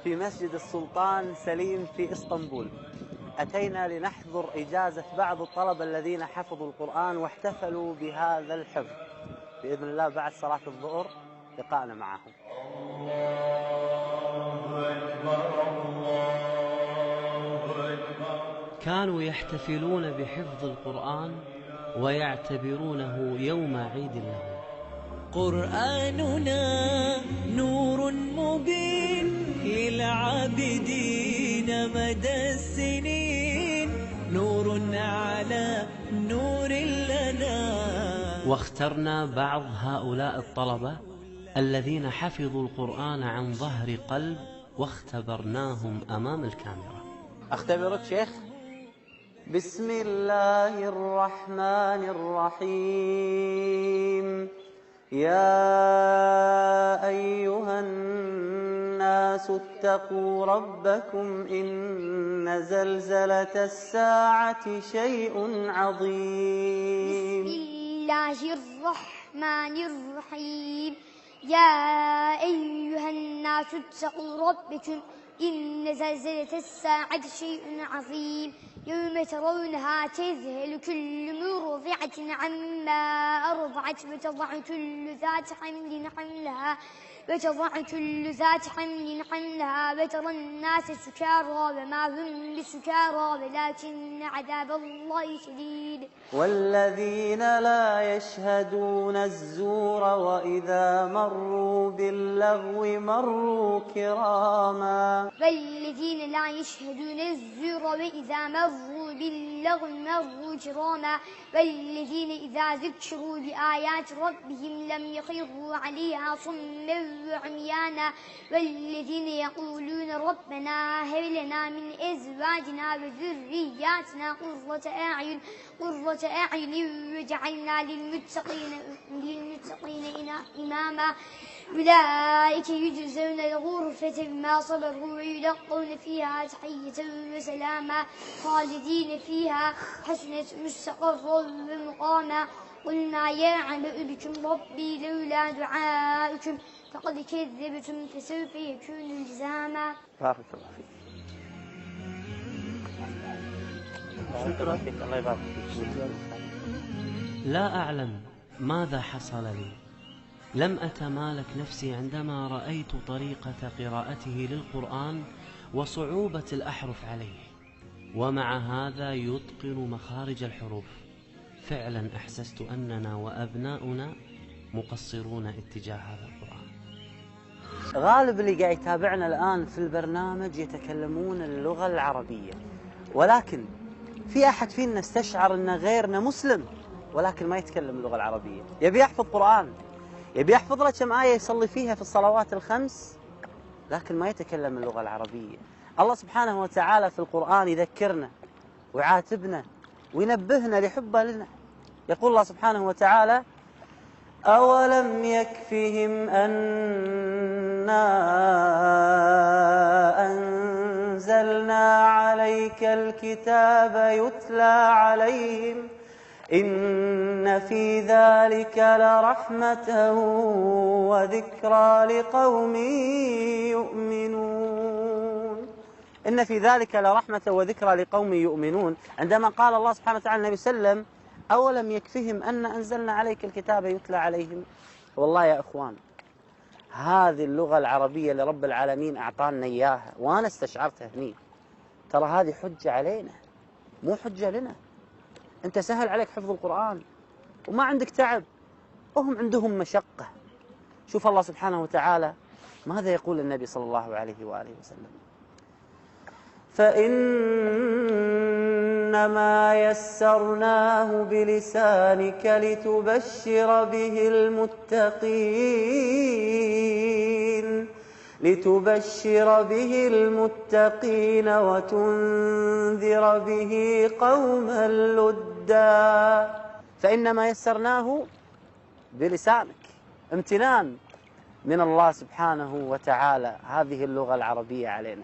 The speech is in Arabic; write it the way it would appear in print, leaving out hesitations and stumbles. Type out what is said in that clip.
في مسجد السلطان سليم في إسطنبول. أتينا لنحضر إجازة بعض الطلبة الذين حفظوا القرآن واحتفلوا بهذا الحفظ. بإذن الله بعد صلاة الظهر لقاءنا معهم. كانوا يحتفلون بحفظ القرآن ويعتبرونه يوم عيد لهم. قرآننا نور مبين للعابدين مدى السنين، نور على نور لنا. واخترنا بعض هؤلاء الطلبة الذين حفظوا القرآن عن ظهر قلب واختبرناهم أمام الكاميرا. أختبرك شيخ. بسم الله الرحمن الرحيم. يا أيها الناس اتقوا ربكم إن زلزلة الساعة شيء عظيم. بسم الله الرحمن الرحيم. يا أيها الناس اتقوا ربكم إن زلزلة الساعة شيء عظيم. يوم ترونها تذهل كل مرضعة عما أرضعت وتضع كل ذات حمل حملها وترى الناس سكارى وما هم بسكارى ولكن عذاب الله شديد. والذين لا يشهدون الزور وإذا مروا باللغو مروا كراما. والذين لا يشهدون الزور وإذا مروا باللغو مروا كراما. والذين إذا ذكروا بآيات ربهم لم يخروا عليها صما وعميانا. والذين يقولون ربنا هب لنا من أزواجنا وذرياتنا قرة أعين واجعلنا للمتقين إماما. أولئك يجزون الغرفة بما صبروا ويلقون فيها تحية وسلاما خالدين فيها حسنة مستقرا ومقاما. قل ما يعبأ بكم ربي لولا دعاؤكم فقد كذبتم فسوف يكون لزاما. بارك الله فيك. شكرا فيك. الله يبارك فيك. لا أعلم ماذا حصل لي، لم أتمالك نفسي عندما رأيت طريقة قراءته للقرآن وصعوبة الأحرف عليه، ومع هذا يتقن مخارج الحروف. فعلا أحسست أننا وأبناؤنا مقصرون اتجاه هذا القرآن. غالب اللي قاعد يتابعنا الآن في البرنامج يتكلمون اللغة العربية، ولكن في أحد فينا استشعر أن غيرنا مسلم ولكن ما يتكلم اللغة العربية، يبي يحفظ قرآن، يبي يحفظ له كم آية يصلي فيها في الصلوات الخمس، لكن ما يتكلم اللغة العربية. الله سبحانه وتعالى في القرآن يذكرنا ويعاتبنا وينبهنا لحبه لنا. يقول الله سبحانه وتعالى: أولم يكفهم أنا أنزلنا عليك الكتاب يتلى عليهم إن في ذلك لرحمة وذكرى لقوم يؤمنون. إن في ذلك لرحمة وذكرى لقوم يؤمنون. عندما قال الله سبحانه وتعالى النبي صلى الله عليه وسلم: أولم يكفهم أن أنزلنا عليك الكتاب يتلى عليهم. والله يا أخوان، هذه اللغة العربية اللي رب العالمين أعطانا إياها وأنا استشعرتها هني، ترى هذه حجة علينا مو حجة لنا. أنت سهل عليك حفظ القرآن وما عندك تعب، وهم عندهم مشقة. شوف الله سبحانه وتعالى ماذا يقول النبي صلى الله عليه وآله وسلم: فإنما يسرناه بلسانك لتبشر به المتقين وتنذر به قوما لدا. فإنما يسرناه بلسانك، امتنان من الله سبحانه وتعالى هذه اللغة العربية علينا.